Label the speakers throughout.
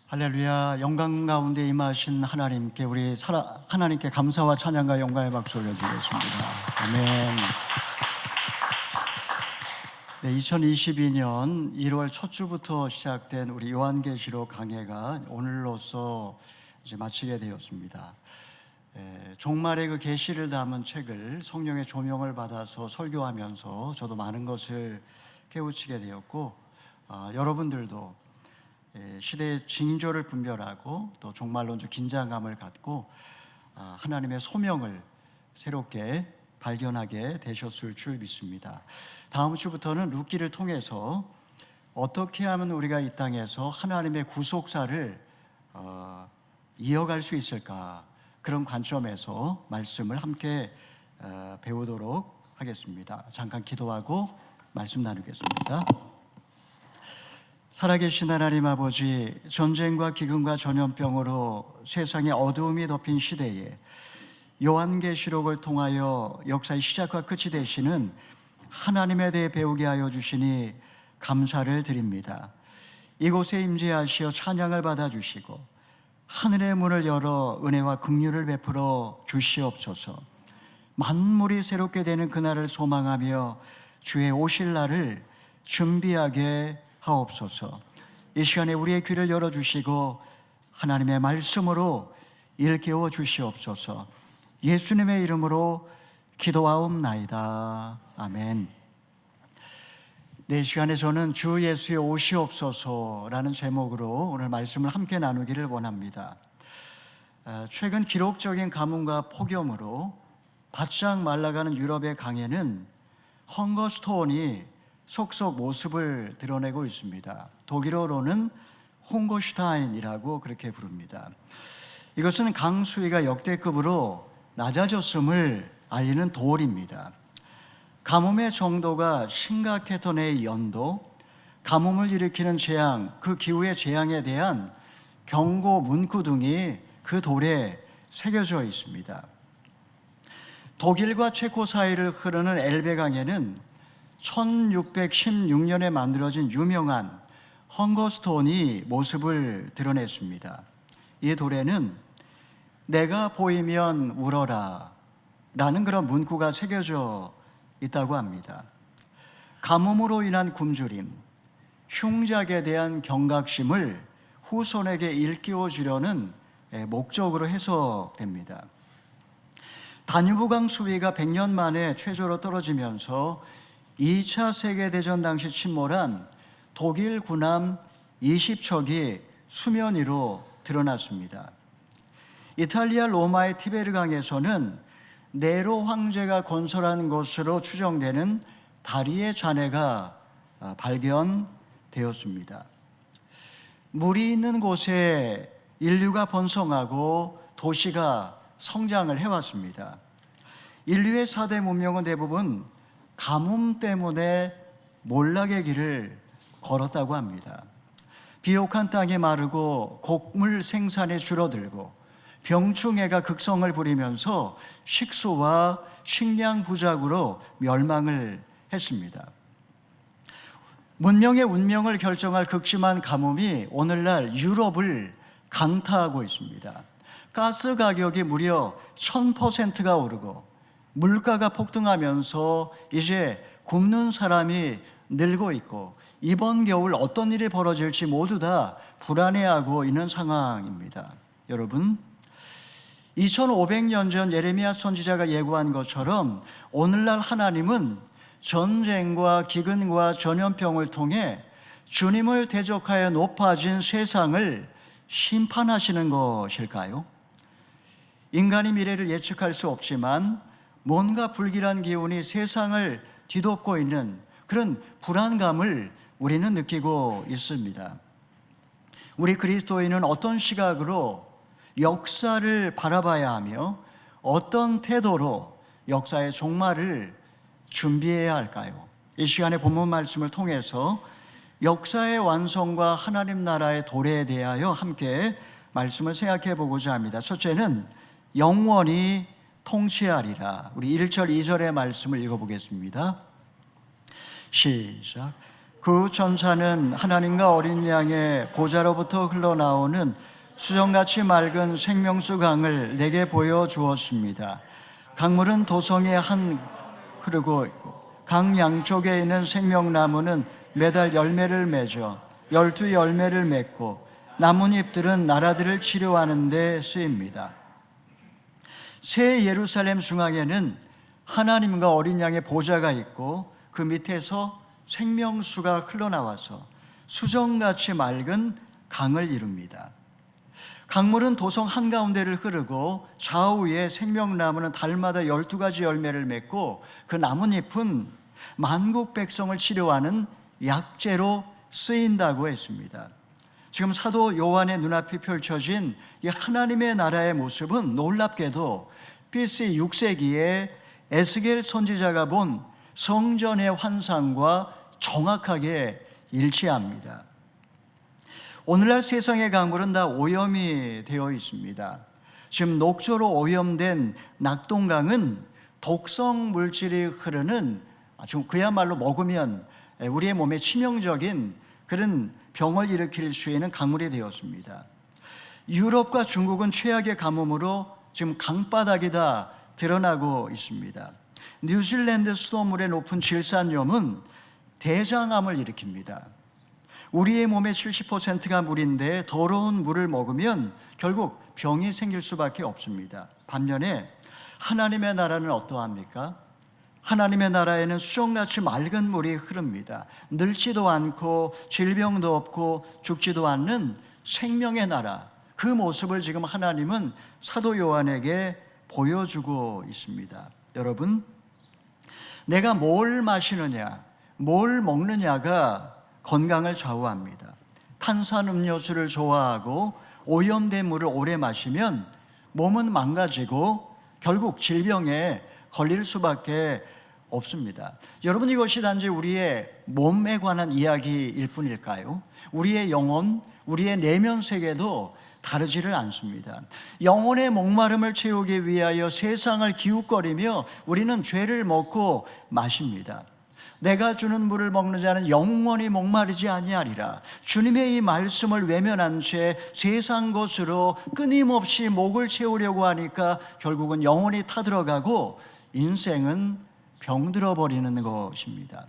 Speaker 1: 할렐루야. 영광 가운데 임하신 하나님께 하나님께 감사와 찬양과 영광의 박수 올려드리겠습니다. 아멘. 네, 2022년 1월 첫 주부터 시작된 우리 요한계시록 강해가 오늘로써 이제 마치게 되었습니다. 종말의 그 계시를 담은 책을 성령의 조명을 받아서 설교하면서 저도 많은 것을 깨우치게 되었고, 여러분들도 시대의 징조를 분별하고 또 종말론적 긴장감을 갖고 하나님의 소명을 새롭게 발견하게 되셨을 줄 믿습니다. 다음 주부터는 룻기를 통해서 어떻게 하면 우리가 이 땅에서 하나님의 구속사를 이어갈 수 있을까, 그런 관점에서 말씀을 함께 배우도록 하겠습니다. 잠깐 기도하고 말씀 나누겠습니다. 살아계신 하나님 아버지, 전쟁과 기근과 전염병으로 세상에 어두움이 덮인 시대에 요한계시록을 통하여 역사의 시작과 끝이 되시는 하나님에 대해 배우게 하여 주시니 감사를 드립니다. 이곳에 임재하시어 찬양을 받아주시고 하늘의 문을 열어 은혜와 긍휼을 베풀어 주시옵소서. 만물이 새롭게 되는 그날을 소망하며 주의 오실 날을 준비하게 하옵소서. 이 시간에 우리의 귀를 열어주시고 하나님의 말씀으로 일깨워 주시옵소서. 예수님의 이름으로 기도하옵나이다. 아멘. 네, 시간에 저는 주 예수의 오시옵소서라는 제목으로 오늘 말씀을 함께 나누기를 원합니다. 최근 기록적인 가뭄과 폭염으로 바짝 말라가는 유럽의 강에는 헝거스톤이 속속 모습을 드러내고 있습니다. 독일어로는 홍거슈타인이라고 그렇게 부릅니다. 이것은 강 수위가 역대급으로 낮아졌음을 알리는 도어입니다. 가뭄의 정도가 심각했던 해의 연도, 가뭄을 일으키는 재앙, 그 기후의 재앙에 대한 경고 문구 등이 그 돌에 새겨져 있습니다. 독일과 체코 사이를 흐르는 엘베강에는 1616년에 만들어진 유명한 헝거스톤이 모습을 드러냈습니다. 이 돌에는 내가 보이면 울어라 라는 그런 문구가 새겨져 있다고 합니다. 가뭄으로 인한 굶주림, 흉작에 대한 경각심을 후손에게 일깨워 주려는 목적으로 해석됩니다. 다뉴브강 수위가 100년 만에 최저로 떨어지면서 2차 세계대전 당시 침몰한 독일 군함 20척이 수면 위로 드러났습니다. 이탈리아 로마의 티베르강에서는 네로 황제가 건설한 것으로 추정되는 다리의 잔해가 발견되었습니다. 물이 있는 곳에 인류가 번성하고 도시가 성장을 해왔습니다. 인류의 4대 문명은 대부분 가뭄 때문에 몰락의 길을 걸었다고 합니다. 비옥한 땅이 마르고 곡물 생산이 줄어들고 병충해가 극성을 부리면서 식수와 식량 부족으로 멸망을 했습니다. 문명의 운명을 결정할 극심한 가뭄이 오늘날 유럽을 강타하고 있습니다. 가스 가격이 무려 1000%가 오르고 물가가 폭등하면서 이제 굶는 사람이 늘고 있고, 이번 겨울 어떤 일이 벌어질지 모두 다 불안해하고 있는 상황입니다. 여러분, 2500년 전 예레미야 선지자가 예고한 것처럼 오늘날 하나님은 전쟁과 기근과 전염병을 통해 주님을 대적하여 높아진 세상을 심판하시는 것일까요? 인간이 미래를 예측할 수 없지만 뭔가 불길한 기운이 세상을 뒤덮고 있는 그런 불안감을 우리는 느끼고 있습니다. 우리 그리스도인은 어떤 시각으로 역사를 바라봐야 하며 어떤 태도로 역사의 종말을 준비해야 할까요? 이 시간에 본문 말씀을 통해서 역사의 완성과 하나님 나라의 도래에 대하여 함께 말씀을 생각해 보고자 합니다. 첫째는 영원히 통치하리라. 우리 1절 2절의 말씀을 읽어보겠습니다. 시작. 그 전차는 하나님과 어린 양의 보좌로부터 흘러나오는 수정같이 맑은 생명수 강을 내게 보여주었습니다. 강물은 도성에 한 흐르고 있고 강 양쪽에 있는 생명나무는 매달 열매를 맺어 12열매를 맺고 나뭇잎들은 나라들을 치료하는 데 쓰입니다. 새 예루살렘 중앙에는 하나님과 어린 양의 보좌가 있고 그 밑에서 생명수가 흘러나와서 수정같이 맑은 강을 이룹니다. 강물은 도성 한가운데를 흐르고 좌우에 생명나무는 달마다 12가지 열매를 맺고 그 나뭇잎은 만국 백성을 치료하는 약재로 쓰인다고 했습니다. 지금 사도 요한의 눈앞이 펼쳐진 이 하나님의 나라의 모습은 놀랍게도 BC 6세기에 에스겔 선지자가 본 성전의 환상과 정확하게 일치합니다. 오늘날 세상의 강물은 다 오염이 되어 있습니다. 지금 녹조로 오염된 낙동강은 독성 물질이 흐르는 그야말로 먹으면 우리의 몸에 치명적인 그런 병을 일으킬 수 있는 강물이 되었습니다. 유럽과 중국은 최악의 가뭄으로 지금 강바닥이 다 드러나고 있습니다. 뉴질랜드 수돗물의 높은 질산염은 대장암을 일으킵니다. 우리의 몸의 70%가 물인데 더러운 물을 먹으면 결국 병이 생길 수밖에 없습니다. 반면에 하나님의 나라는 어떠합니까? 하나님의 나라에는 수정같이 맑은 물이 흐릅니다. 늙지도 않고 질병도 없고 죽지도 않는 생명의 나라, 그 모습을 지금 하나님은 사도 요한에게 보여주고 있습니다. 여러분, 내가 뭘 마시느냐, 뭘 먹느냐가 건강을 좌우합니다. 탄산음료수를 좋아하고 오염된 물을 오래 마시면 몸은 망가지고 결국 질병에 걸릴 수밖에 없습니다. 여러분, 이것이 단지 우리의 몸에 관한 이야기일 뿐일까요? 우리의 영혼, 우리의 내면 세계도 다르지를 않습니다. 영혼의 목마름을 채우기 위하여 세상을 기웃거리며 우리는 죄를 먹고 마십니다. 내가 주는 물을 먹는 자는 영원히 목마르지 아니하리라. 주님의 이 말씀을 외면한 채 세상 것으로 끊임없이 목을 채우려고 하니까 결국은 영혼이 타들어가고 인생은 병들어 버리는 것입니다.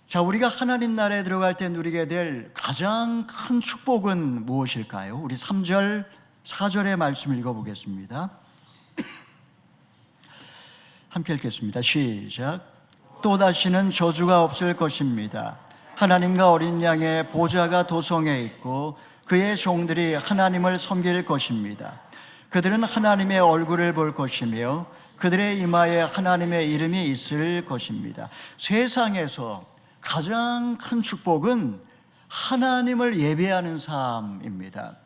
Speaker 1: 자, 우리가 하나님 나라에 들어갈 때 누리게 될 가장 큰 축복은 무엇일까요? 우리 3절, 4절의 말씀을 읽어보겠습니다. 함께 읽겠습니다. 시작. 또다시는 저주가 없을 것입니다. 하나님과 어린 양의 보좌가 도성에 있고 그의 종들이 하나님을 섬길 것입니다. 그들은 하나님의 얼굴을 볼 것이며 그들의 이마에 하나님의 이름이 있을 것입니다. 세상에서 가장 큰 축복은 하나님을 예배하는 삶입니다.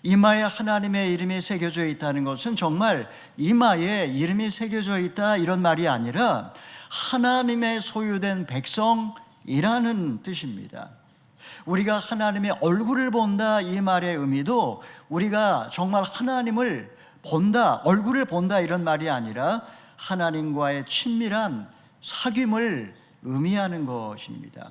Speaker 1: 이마에 하나님의 이름이 새겨져 있다는 것은 정말 이마에 이름이 새겨져 있다 이런 말이 아니라 하나님의 소유된 백성이라는 뜻입니다. 우리가 하나님의 얼굴을 본다 이 말의 의미도 우리가 정말 하나님을 본다, 얼굴을 본다 이런 말이 아니라 하나님과의 친밀한 사귐을 의미하는 것입니다.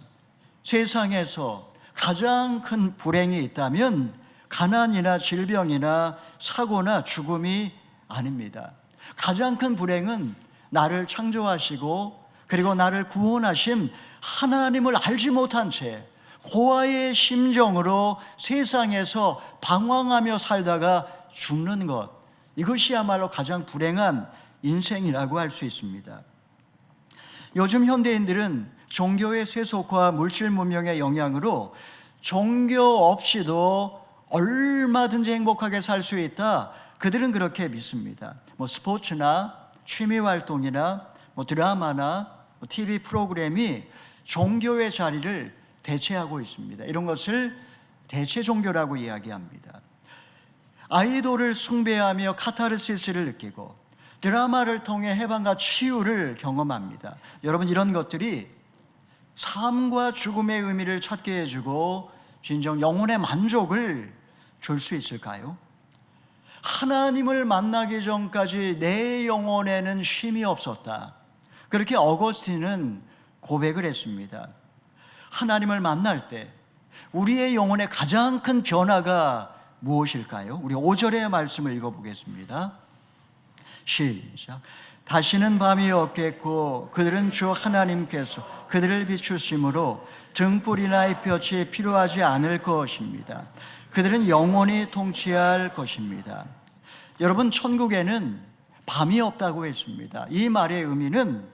Speaker 1: 세상에서 가장 큰 불행이 있다면 가난이나 질병이나 사고나 죽음이 아닙니다. 가장 큰 불행은 나를 창조하시고 그리고 나를 구원하신 하나님을 알지 못한 채 고아의 심정으로 세상에서 방황하며 살다가 죽는 것, 이것이야말로 가장 불행한 인생이라고 할 수 있습니다. 요즘 현대인들은 종교의 세속화, 물질 문명의 영향으로 종교 없이도 얼마든지 행복하게 살 수 있다, 그들은 그렇게 믿습니다. 스포츠나 취미 활동이나 드라마나 TV 프로그램이 종교의 자리를 대체하고 있습니다. 이런 것을 대체 종교라고 이야기합니다. 아이돌을 숭배하며 카타르시스를 느끼고 드라마를 통해 해방과 치유를 경험합니다. 여러분, 이런 것들이 삶과 죽음의 의미를 찾게 해주고 진정 영혼의 만족을 줄 수 있을까요? 하나님을 만나기 전까지 내 영혼에는 쉼이 없었다, 그렇게 어거스틴은 고백을 했습니다. 하나님을 만날 때 우리의 영혼의 가장 큰 변화가 무엇일까요? 우리 5절의 말씀을 읽어보겠습니다. 시작. 다시는 밤이 없겠고 그들은 주 하나님께서 그들을 비추심으로 등불이나 햇볕이 필요하지 않을 것입니다. 그들은 영원히 통치할 것입니다. 여러분, 천국에는 밤이 없다고 했습니다. 이 말의 의미는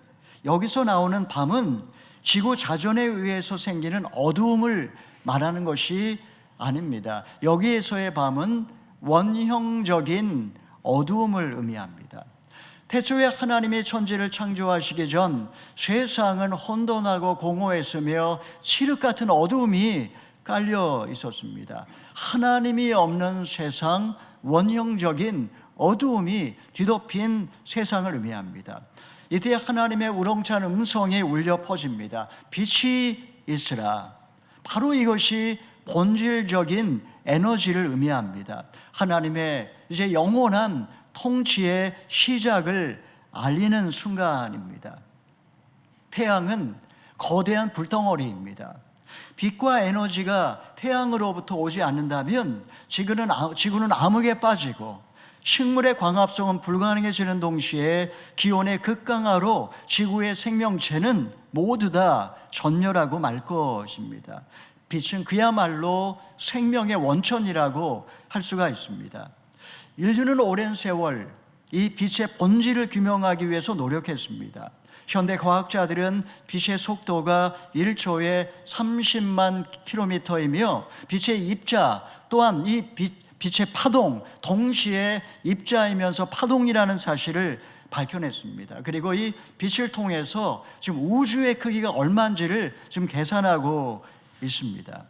Speaker 1: 여기서 나오는 밤은 지구 자전에 의해서 생기는 어두움을 말하는 것이 아닙니다. 여기에서의 밤은 원형적인 어두움을 의미합니다. 태초에 하나님이 천지를 창조하시기 전 세상은 혼돈하고 공허했으며 칠흑 같은 어두움이 깔려 있었습니다. 하나님이 없는 세상, 원형적인 어두움이 뒤덮인 세상을 의미합니다. 이때 하나님의 우렁찬 음성이 울려 퍼집니다. 빛이 있으라. 바로 이것이 본질적인 에너지를 의미합니다. 하나님의 이제 영원한 통치의 시작을 알리는 순간입니다. 태양은 거대한 불덩어리입니다. 빛과 에너지가 태양으로부터 오지 않는다면 지구는 암흑에 빠지고 식물의 광합성은 불가능해지는 동시에 기온의 극강하로 지구의 생명체는 모두 다 전멸하고 말 것입니다. 빛은 그야말로 생명의 원천이라고 할 수가 있습니다. 인류는 오랜 세월 이 빛의 본질을 규명하기 위해서 노력했습니다. 현대 과학자들은 빛의 속도가 1초에 30만 킬로미터이며 빛의 입자 또한 이 빛의 파동 동시에 입자이면서 파동이라는 사실을 밝혀냈습니다. 그리고 이 빛을 통해서 지금 우주의 크기가 얼마인지를 지금 계산하고 있습니다.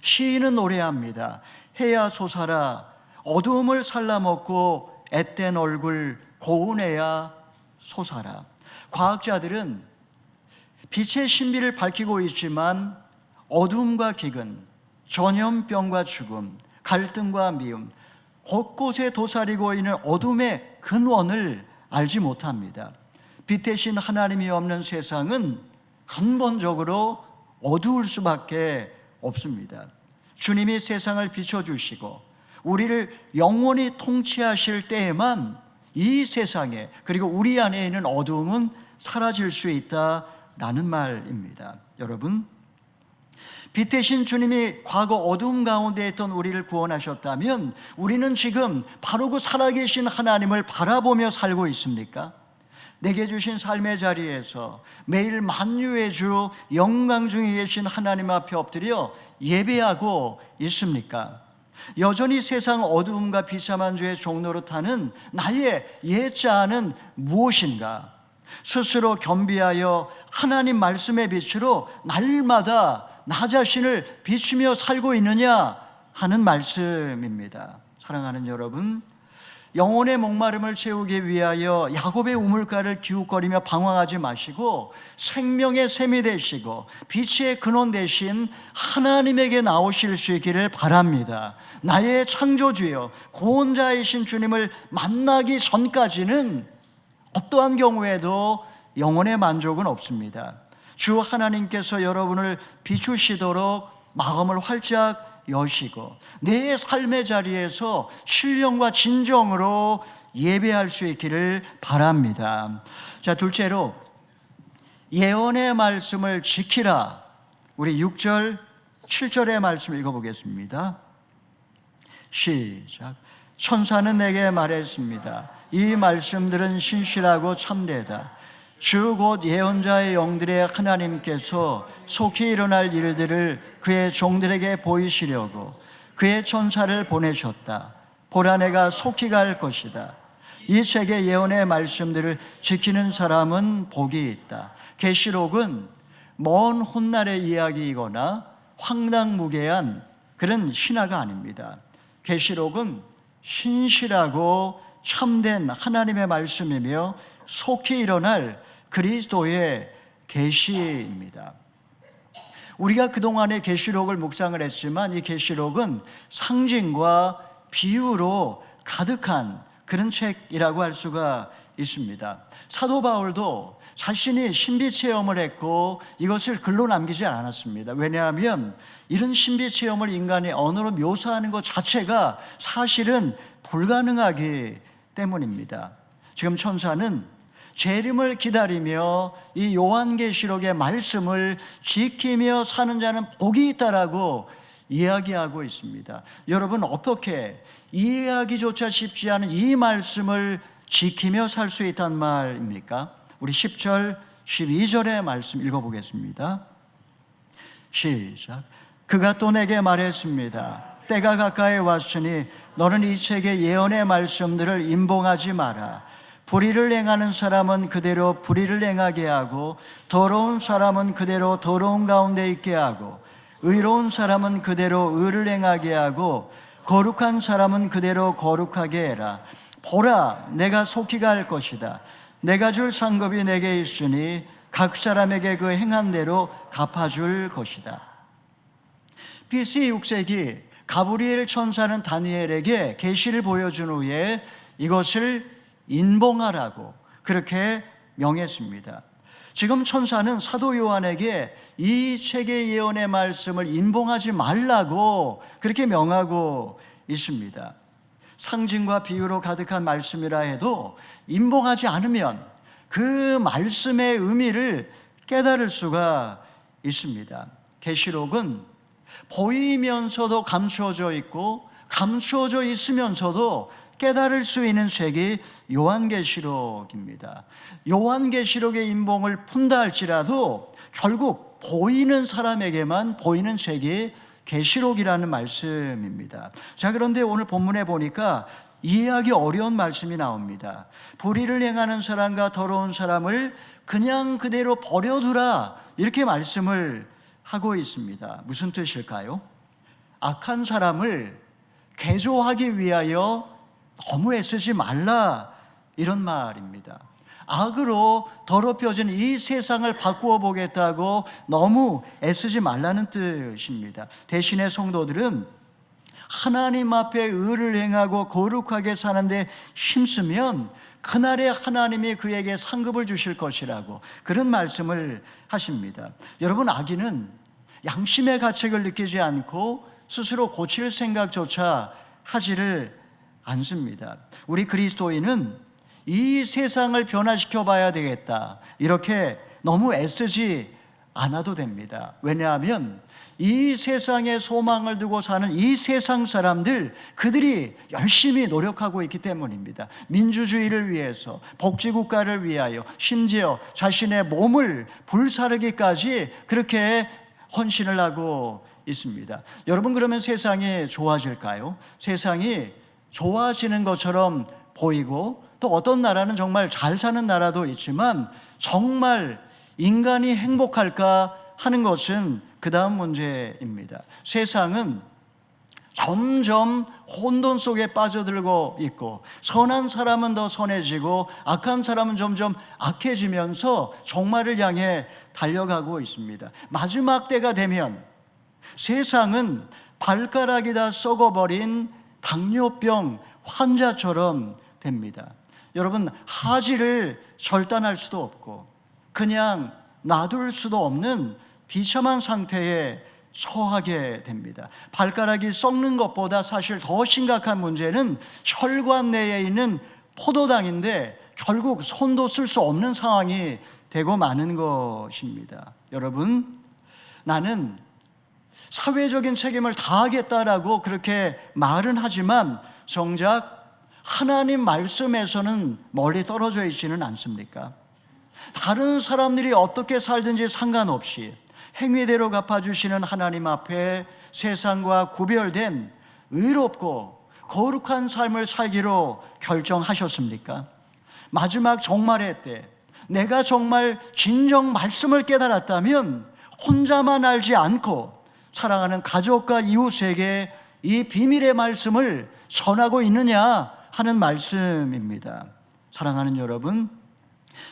Speaker 1: 시인은 노래합니다. 해야 솟아라 어두움을 살라먹고 앳된 얼굴 고운해야 솟아라. 과학자들은 빛의 신비를 밝히고 있지만 어둠과 기근, 전염병과 죽음, 갈등과 미움, 곳곳에 도사리고 있는 어둠의 근원을 알지 못합니다. 빛 대신 하나님이 없는 세상은 근본적으로 어두울 수밖에 없습니다. 주님이 세상을 비춰주시고 우리를 영원히 통치하실 때에만 이 세상에 그리고 우리 안에 있는 어두움은 사라질 수 있다라는 말입니다. 여러분, 빛 대신 주님이 과거 어두움 가운데 있던 우리를 구원하셨다면 우리는 지금 바로 그 살아계신 하나님을 바라보며 살고 있습니까? 내게 주신 삶의 자리에서 매일 만유의 주 영광 중에 계신 하나님 앞에 엎드려 예배하고 있습니까? 여전히 세상 어두움과 비참한 죄의 종로로 타는 나의 옛자아는 무엇인가? 스스로 겸비하여 하나님 말씀의 빛으로 날마다 나 자신을 비추며 살고 있느냐 하는 말씀입니다. 사랑하는 여러분, 영혼의 목마름을 채우기 위하여 야곱의 우물가를 기웃거리며 방황하지 마시고 생명의 샘이 되시고 빛의 근원 되신 하나님에게 나오실 수 있기를 바랍니다. 나의 창조주여 구원자이신 주님을 만나기 전까지는 어떠한 경우에도 영혼의 만족은 없습니다. 주 하나님께서 여러분을 비추시도록 마음을 활짝 여시고 내 삶의 자리에서 신령과 진정으로 예배할 수 있기를 바랍니다. 자, 둘째로 예언의 말씀을 지키라. 우리 6절 7절의 말씀 읽어보겠습니다. 시작. 천사는 내게 말했습니다. 이 말씀들은 신실하고 참되다. 주 곧 예언자의 영들의 하나님께서 속히 일어날 일들을 그의 종들에게 보이시려고 그의 천사를 보내셨다. 보라, 내가 속히 갈 것이다. 이 책의 예언의 말씀들을 지키는 사람은 복이 있다. 계시록은 먼 훗날의 이야기이거나 황당무계한 그런 신화가 아닙니다. 계시록은 신실하고 참된 하나님의 말씀이며 속히 일어날 그리스도의 계시입니다. 우리가 그동안의 계시록을 묵상을 했지만 이 계시록은 상징과 비유로 가득한 그런 책이라고 할 수가 있습니다. 사도 바울도 자신이 신비 체험을 했고 이것을 글로 남기지 않았습니다. 왜냐하면 이런 신비 체험을 인간의 언어로 묘사하는 것 자체가 사실은 불가능하기 때문입니다. 지금 천사는 재림을 기다리며 이 요한계시록의 말씀을 지키며 사는 자는 복이 있다라고 이야기하고 있습니다. 여러분, 어떻게 이해하기조차 쉽지 않은 이 말씀을 지키며 살 수 있단 말입니까? 우리 10절, 12절의 말씀 읽어보겠습니다. 시작. 그가 또 내게 말했습니다. 때가 가까이 왔으니 너는 이 책의 예언의 말씀들을 임봉하지 마라. 불의를 행하는 사람은 그대로 불의를 행하게 하고 더러운 사람은 그대로 더러운 가운데 있게 하고 의로운 사람은 그대로 의를 행하게 하고 거룩한 사람은 그대로 거룩하게 해라. 보라, 내가 속히 갈 것이다. 내가 줄 상급이 내게 있으니 각 사람에게 그 행한 대로 갚아줄 것이다. BC 6세기 가브리엘 천사는 다니엘에게 계시를 보여준 후에 이것을 인봉하라고 그렇게 명했습니다. 지금 천사는 사도 요한에게 이 책의 예언의 말씀을 인봉하지 말라고 그렇게 명하고 있습니다. 상징과 비유로 가득한 말씀이라 해도 인봉하지 않으면 그 말씀의 의미를 깨달을 수가 있습니다. 계시록은 보이면서도 감추어져 있고 감추어져 있으면서도 깨달을 수 있는 책이 요한계시록입니다. 요한계시록의 인봉을 푼다 할지라도 결국 보이는 사람에게만 보이는 책이 계시록이라는 말씀입니다. 자, 그런데 오늘 본문에 보니까 이해하기 어려운 말씀이 나옵니다. 불의를 행하는 사람과 더러운 사람을 그냥 그대로 버려두라, 이렇게 말씀을 하고 있습니다. 무슨 뜻일까요? 악한 사람을 개조하기 위하여 너무 애쓰지 말라, 이런 말입니다. 악으로 더럽혀진 이 세상을 바꾸어 보겠다고 너무 애쓰지 말라는 뜻입니다. 대신에 성도들은 하나님 앞에 의를 행하고 거룩하게 사는데 힘쓰면 그날에 하나님이 그에게 상급을 주실 것이라고 그런 말씀을 하십니다. 여러분, 악인은 양심의 가책을 느끼지 않고 스스로 고칠 생각조차 하지를 않습니다. 우리 그리스도인은 이 세상을 변화시켜 봐야 되겠다, 이렇게 너무 애쓰지 않아도 됩니다. 왜냐하면 이 세상에 소망을 두고 사는 이 세상 사람들, 그들이 열심히 노력하고 있기 때문입니다. 민주주의를 위해서, 복지국가를 위하여, 심지어 자신의 몸을 불사르기까지 그렇게 헌신을 하고 있습니다. 여러분, 그러면 세상이 좋아질까요? 세상이 좋아지는 것처럼 보이고 또 어떤 나라는 정말 잘 사는 나라도 있지만 정말 인간이 행복할까 하는 것은 그 다음 문제입니다. 세상은 점점 혼돈 속에 빠져들고 있고 선한 사람은 더 선해지고 악한 사람은 점점 악해지면서 종말을 향해 달려가고 있습니다. 마지막 때가 되면 세상은 발가락이 다 썩어버린 당뇨병 환자처럼 됩니다. 여러분, 하지를 절단할 수도 없고 그냥 놔둘 수도 없는 비참한 상태에 처하게 됩니다. 발가락이 썩는 것보다 사실 더 심각한 문제는 혈관 내에 있는 포도당인데 결국 손도 쓸 수 없는 상황이 되고 마는 것입니다. 여러분, 나는 사회적인 책임을 다하겠다라고 그렇게 말은 하지만 정작 하나님 말씀에서는 멀리 떨어져 있지는 않습니까? 다른 사람들이 어떻게 살든지 상관없이 행위대로 갚아주시는 하나님 앞에 세상과 구별된 의롭고 거룩한 삶을 살기로 결정하셨습니까? 마지막 종말의 때 내가 정말 진정 말씀을 깨달았다면 혼자만 알지 않고 사랑하는 가족과 이웃에게 이 비밀의 말씀을 전하고 있느냐 하는 말씀입니다. 사랑하는 여러분,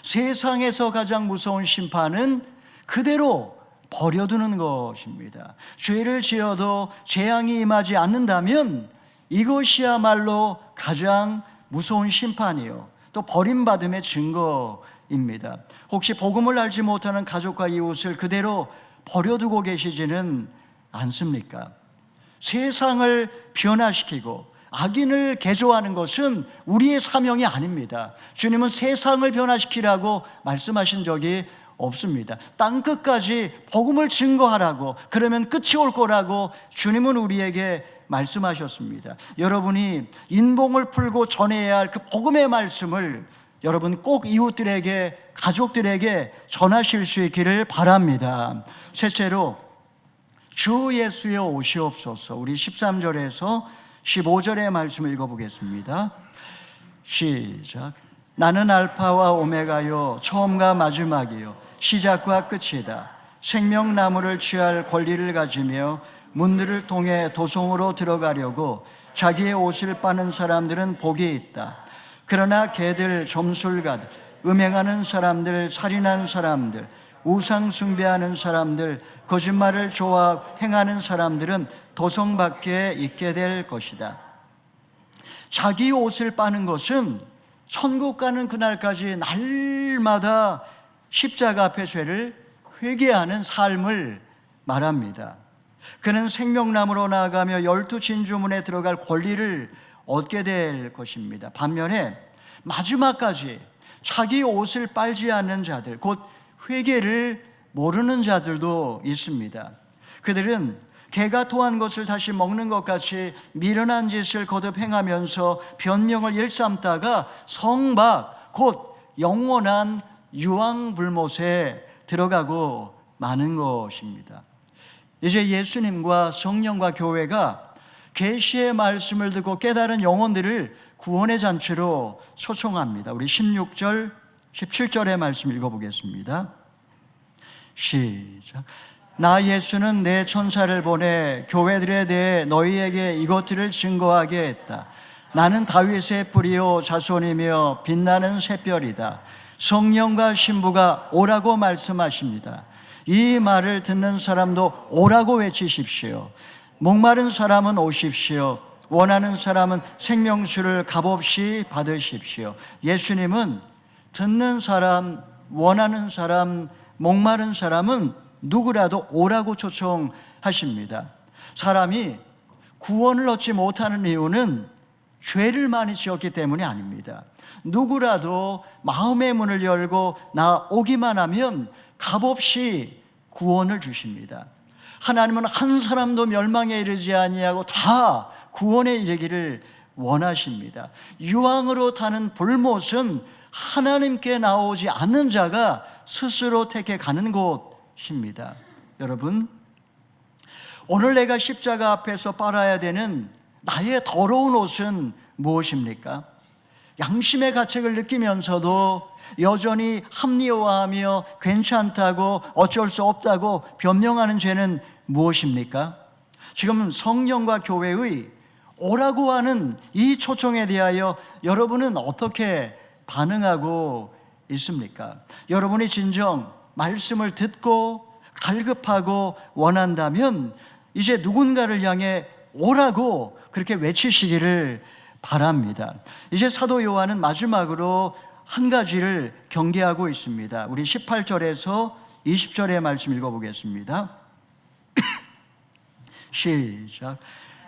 Speaker 1: 세상에서 가장 무서운 심판은 그대로 버려두는 것입니다. 죄를 지어도 재앙이 임하지 않는다면 이것이야말로 가장 무서운 심판이요, 또 버림받음의 증거입니다. 혹시 복음을 알지 못하는 가족과 이웃을 그대로 버려두고 계시지는 않습니까? 세상을 변화시키고 악인을 개조하는 것은 우리의 사명이 아닙니다. 주님은 세상을 변화시키라고 말씀하신 적이 없습니다. 땅끝까지 복음을 증거하라고, 그러면 끝이 올 거라고 주님은 우리에게 말씀하셨습니다. 여러분이 인봉을 풀고 전해야 할 그 복음의 말씀을 여러분 꼭 이웃들에게, 가족들에게 전하실 수 있기를 바랍니다. 셋째로, 주 예수여 오시옵소서. 우리 13절에서 15절의 말씀을 읽어보겠습니다. 시작. 나는 알파와 오메가요, 처음과 마지막이요, 시작과 끝이다. 생명나무를 취할 권리를 가지며 문들을 통해 도성으로 들어가려고 자기의 옷을 빠는 사람들은 복이 있다. 그러나 개들, 점술가들, 음행하는 사람들, 살인하는 사람들, 우상 숭배하는 사람들, 거짓말을 좋아 행하는 사람들은 도성 밖에 있게 될 것이다. 자기 옷을 빠는 것은 천국 가는 그날까지 날마다 십자가 앞에 죄를 회개하는 삶을 말합니다. 그는 생명나무로 나아가며 12 진주문에 들어갈 권리를 얻게 될 것입니다. 반면에 마지막까지 자기 옷을 빨지 않는 자들, 곧 회개를 모르는 자들도 있습니다. 그들은 개가 토한 것을 다시 먹는 것 같이 미련한 짓을 거듭 행하면서 변명을 일삼다가 성박, 곧 영원한 유황불못에 들어가고 마는 것입니다. 이제 예수님과 성령과 교회가 계시의 말씀을 듣고 깨달은 영혼들을 구원의 잔치로 초청합니다. 우리 16절, 17절의 말씀 읽어보겠습니다. 시작. 나 예수는 내 천사를 보내 교회들에 대해 너희에게 이것들을 증거하게 했다. 나는 다윗의 뿌리요 자손이며 빛나는 샛별이다. 성령과 신부가 오라고 말씀하십니다. 이 말을 듣는 사람도 오라고 외치십시오. 목마른 사람은 오십시오. 원하는 사람은 생명수를 값없이 받으십시오. 예수님은 듣는 사람, 원하는 사람, 목마른 사람은 누구라도 오라고 초청하십니다. 사람이 구원을 얻지 못하는 이유는 죄를 많이 지었기 때문이 아닙니다. 누구라도 마음의 문을 열고 나 오기만 하면 값없이 구원을 주십니다. 하나님은 한 사람도 멸망에 이르지 아니하고 다 구원에 이르기를 원하십니다. 유황으로 타는 불못은 하나님께 나오지 않는 자가 스스로 택해 가는 곳입니다. 여러분, 오늘 내가 십자가 앞에서 빨아야 되는 나의 더러운 옷은 무엇입니까? 양심의 가책을 느끼면서도 여전히 합리화하며 괜찮다고 어쩔 수 없다고 변명하는 죄는 무엇입니까? 지금 성령과 교회의 오라고 하는 이 초청에 대하여 여러분은 어떻게 반응하고 있습니까? 여러분이 진정 말씀을 듣고 갈급하고 원한다면 이제 누군가를 향해 오라고 그렇게 외치시기를 바랍니다. 이제 사도 요한은 마지막으로 한 가지를 경계하고 있습니다. 우리 18절에서 20절의 말씀 읽어보겠습니다. 시작.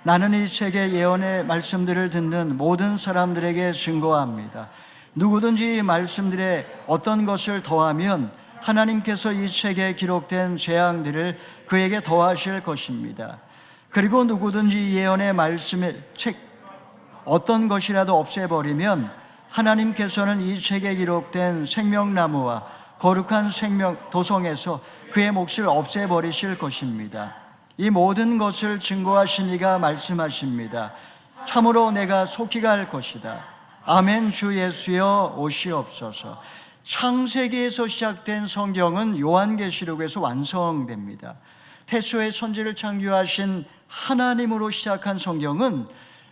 Speaker 1: 나는 이 책의 예언의 말씀들을 듣는 모든 사람들에게 증거합니다. 누구든지 이 말씀들에 어떤 것을 더하면 하나님께서 이 책에 기록된 재앙들을 그에게 더하실 것입니다. 그리고 누구든지 이 예언의 말씀의 책 어떤 것이라도 없애버리면 하나님께서는 이 책에 기록된 생명나무와 거룩한 생명 도성에서 그의 몫을 없애버리실 것입니다. 이 모든 것을 증거하신 이가 말씀하십니다. 참으로 내가 속히 갈 것이다. 아멘. 주 예수여 오시옵소서. 창세기에서 시작된 성경은 요한계시록에서 완성됩니다. 태초에 천지를 창조하신 하나님으로 시작한 성경은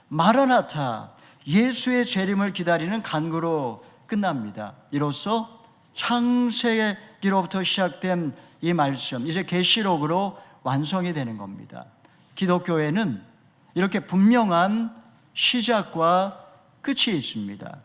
Speaker 1: 마라나타, 예수의 재림을 기다리는 간구로 끝납니다. 이로써 창세기로부터 시작된 이 말씀, 이제 계시록으로 완성이 되는 겁니다. 기독교에는 이렇게 분명한 시작과 끝이 있습니다.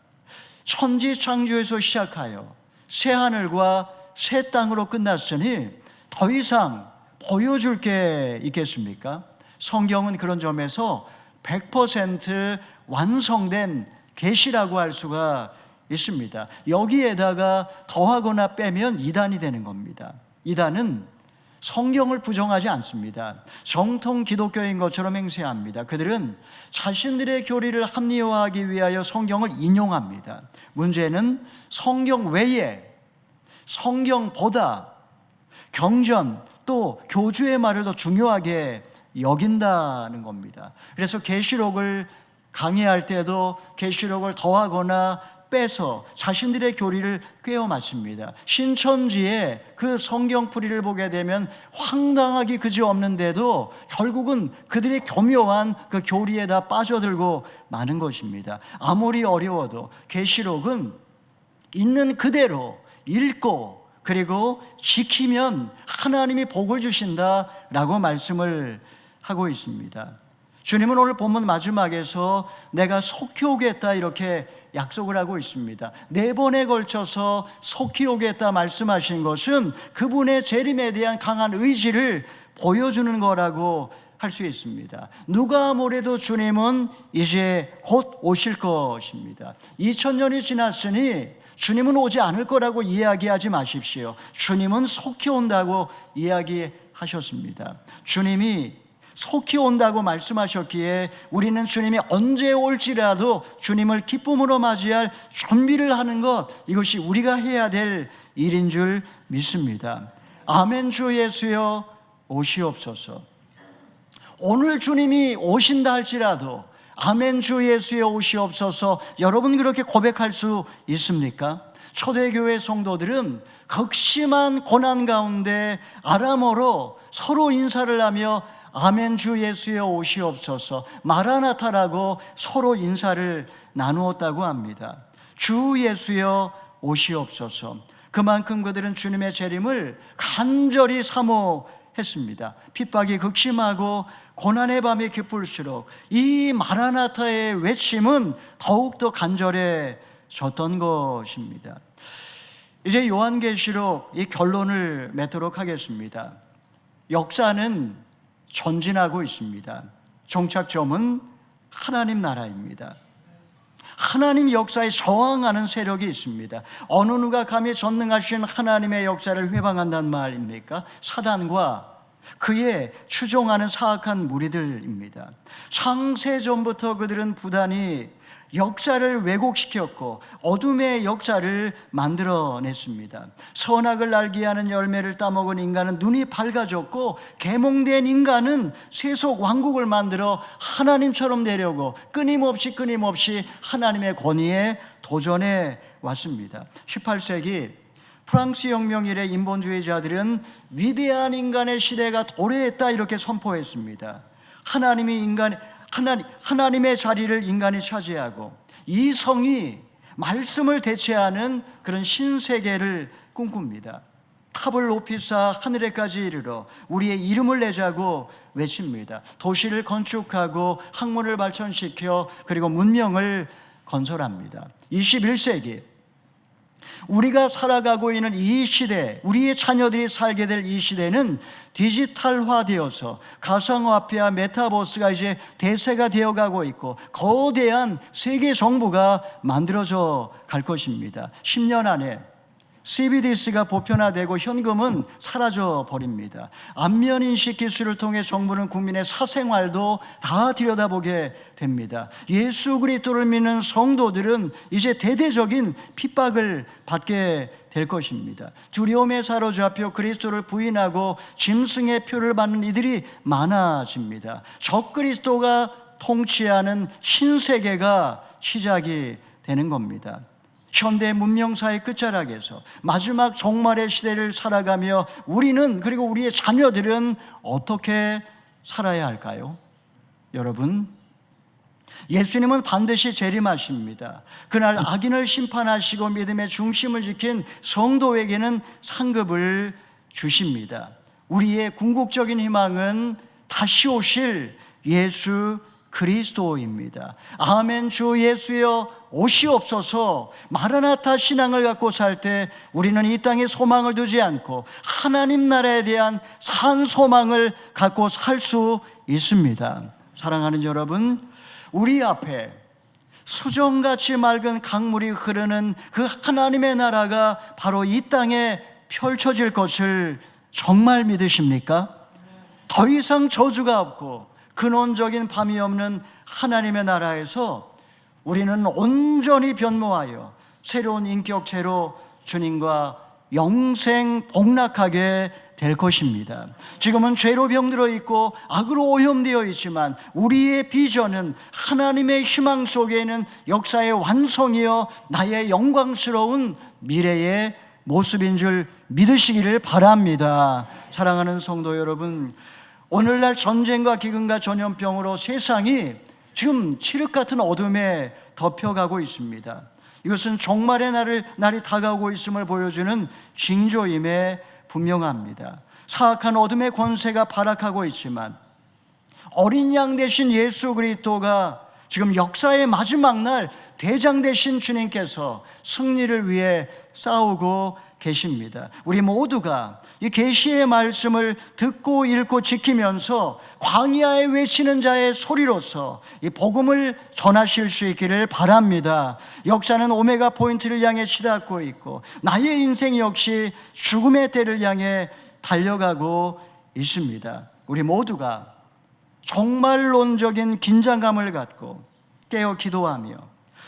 Speaker 1: 천지 창조에서 시작하여 새 하늘과 새 땅으로 끝났으니 더 이상 보여줄 게 있겠습니까? 성경은 그런 점에서 100% 완성된 계시라고 할 수가 있습니다. 여기에다가 더하거나 빼면 이단이 되는 겁니다. 이단은 성경을 부정하지 않습니다. 정통 기독교인 것처럼 행세합니다. 그들은 자신들의 교리를 합리화하기 위하여 성경을 인용합니다. 문제는 성경 외에 성경보다 경전 또 교주의 말을 더 중요하게 여긴다는 겁니다. 그래서 계시록을 강의할 때도 계시록을 더하거나 빼서 자신들의 교리를 꿰어 맞춥니다. 신천지의 그 성경풀이를 보게 되면 황당하기 그지없는데도 결국은 그들의 교묘한 그 교리에다 빠져들고 마는 것입니다. 아무리 어려워도 계시록은 있는 그대로 읽고 그리고 지키면 하나님이 복을 주신다라고 말씀을 하고 있습니다. 주님은 오늘 본문 마지막에서 내가 속히 오겠다 이렇게 약속을 하고 있습니다. 4번에 걸쳐서 속히 오겠다 말씀하신 것은 그분의 재림에 대한 강한 의지를 보여주는 거라고 할 수 있습니다. 누가 뭐래도 주님은 이제 곧 오실 것입니다. 2000년이 지났으니 주님은 오지 않을 거라고 이야기하지 마십시오. 주님은 속히 온다고 이야기하셨습니다. 주님이 속히 온다고 말씀하셨기에 우리는 주님이 언제 올지라도 주님을 기쁨으로 맞이할 준비를 하는 것, 이것이 우리가 해야 될 일인 줄 믿습니다. 아멘. 주 예수여 오시옵소서. 오늘 주님이 오신다 할지라도 아멘. 주 예수여 오시옵소서, 여러분 그렇게 고백할 수 있습니까? 초대교회 성도들은 극심한 고난 가운데 아람어로 서로 인사를 하며 아멘. 주 예수여 오시옵소서, 마라나타라고 서로 인사를 나누었다고 합니다. 주 예수여 오시옵소서. 그만큼 그들은 주님의 재림을 간절히 사모했습니다. 핍박이 극심하고 고난의 밤이 깊을수록 이 마라나타의 외침은 더욱더 간절해졌던 것입니다. 이제 요한계시록 이 결론을 맺도록 하겠습니다. 역사는 전진하고 있습니다. 종착점은 하나님 나라입니다. 하나님 역사에 저항하는 세력이 있습니다. 어느 누가 감히 전능하신 하나님의 역사를 회방한단 말입니까? 사단과 그의 추종하는 사악한 무리들입니다. 창세전부터 그들은 부단히 역사를 왜곡시켰고 어둠의 역사를 만들어냈습니다. 선악을 알게 하는 열매를 따먹은 인간은 눈이 밝아졌고 계몽된 인간은 세속 왕국을 만들어 하나님처럼 되려고 끊임없이 하나님의 권위에 도전해 왔습니다. 18세기 프랑스 혁명 이래 인본주의자들은 위대한 인간의 시대가 도래했다 이렇게 선포했습니다. 하나님의 자리를 인간이 차지하고 이성이 말씀을 대체하는 그런 신세계를 꿈꿉니다. 탑을 높이 쌓아 하늘에까지 이르러 우리의 이름을 내자고 외칩니다. 도시를 건축하고 학문을 발전시켜 그리고 문명을 건설합니다. 21세기 우리가 살아가고 있는 이 시대, 우리의 자녀들이 살게 될 이 시대는 디지털화되어서 가상화폐와 메타버스가 이제 대세가 되어가고 있고 거대한 세계 정부가 만들어져 갈 것입니다. 10년 안에 CBDC가 보편화되고 현금은 사라져 버립니다. 안면인식 기술을 통해 정부는 국민의 사생활도 다 들여다보게 됩니다. 예수 그리스도를 믿는 성도들은 이제 대대적인 핍박을 받게 될 것입니다. 두려움에 사로잡혀 그리스도를 부인하고 짐승의 표를 받는 이들이 많아집니다. 적그리스도가 통치하는 신세계가 시작이 되는 겁니다. 현대 문명사의 끝자락에서 마지막 종말의 시대를 살아가며 우리는 그리고 우리의 자녀들은 어떻게 살아야 할까요? 여러분, 예수님은 반드시 재림하십니다. 그날 악인을 심판하시고 믿음의 중심을 지킨 성도에게는 상급을 주십니다. 우리의 궁극적인 희망은 다시 오실 예수 그리스도입니다. 아멘. 주 예수여 오시옵소서. 마라나타 신앙을 갖고 살 때 우리는 이 땅에 소망을 두지 않고 하나님 나라에 대한 산 소망을 갖고 살 수 있습니다. 사랑하는 여러분, 우리 앞에 수정같이 맑은 강물이 흐르는 그 하나님의 나라가 바로 이 땅에 펼쳐질 것을 정말 믿으십니까? 더 이상 저주가 없고 근원적인 밤이 없는 하나님의 나라에서 우리는 온전히 변모하여 새로운 인격체로 주님과 영생 복락하게 될 것입니다. 지금은 죄로 병들어 있고 악으로 오염되어 있지만 우리의 비전은 하나님의 희망 속에는 역사의 완성이여 나의 영광스러운 미래의 모습인 줄 믿으시기를 바랍니다. 사랑하는 성도 여러분, 오늘날 전쟁과 기근과 전염병으로 세상이 지금 칠흑 같은 어둠에 덮여가고 있습니다. 이것은 종말의 날이 다가오고 있음을 보여주는 징조임에 분명합니다. 사악한 어둠의 권세가 발악하고 있지만 어린 양 되신 예수 그리스도가 지금 역사의 마지막 날 대장 되신 주님께서 승리를 위해 싸우고 계십니다. 우리 모두가 이 계시의 말씀을 듣고 읽고 지키면서 광야에 외치는 자의 소리로서 이 복음을 전하실 수 있기를 바랍니다. 역사는 오메가 포인트를 향해 치닫고 있고 나의 인생 역시 죽음의 때를 향해 달려가고 있습니다. 우리 모두가 종말론적인 긴장감을 갖고 깨어 기도하며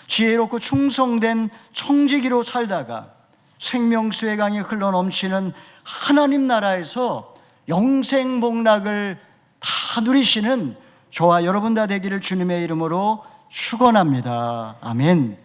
Speaker 1: 지혜롭고 충성된 청지기로 살다가 생명수의 강이 흘러넘치는 하나님 나라에서 영생 복락을 다 누리시는 저와 여러분 다 되기를 주님의 이름으로 축원합니다. 아멘.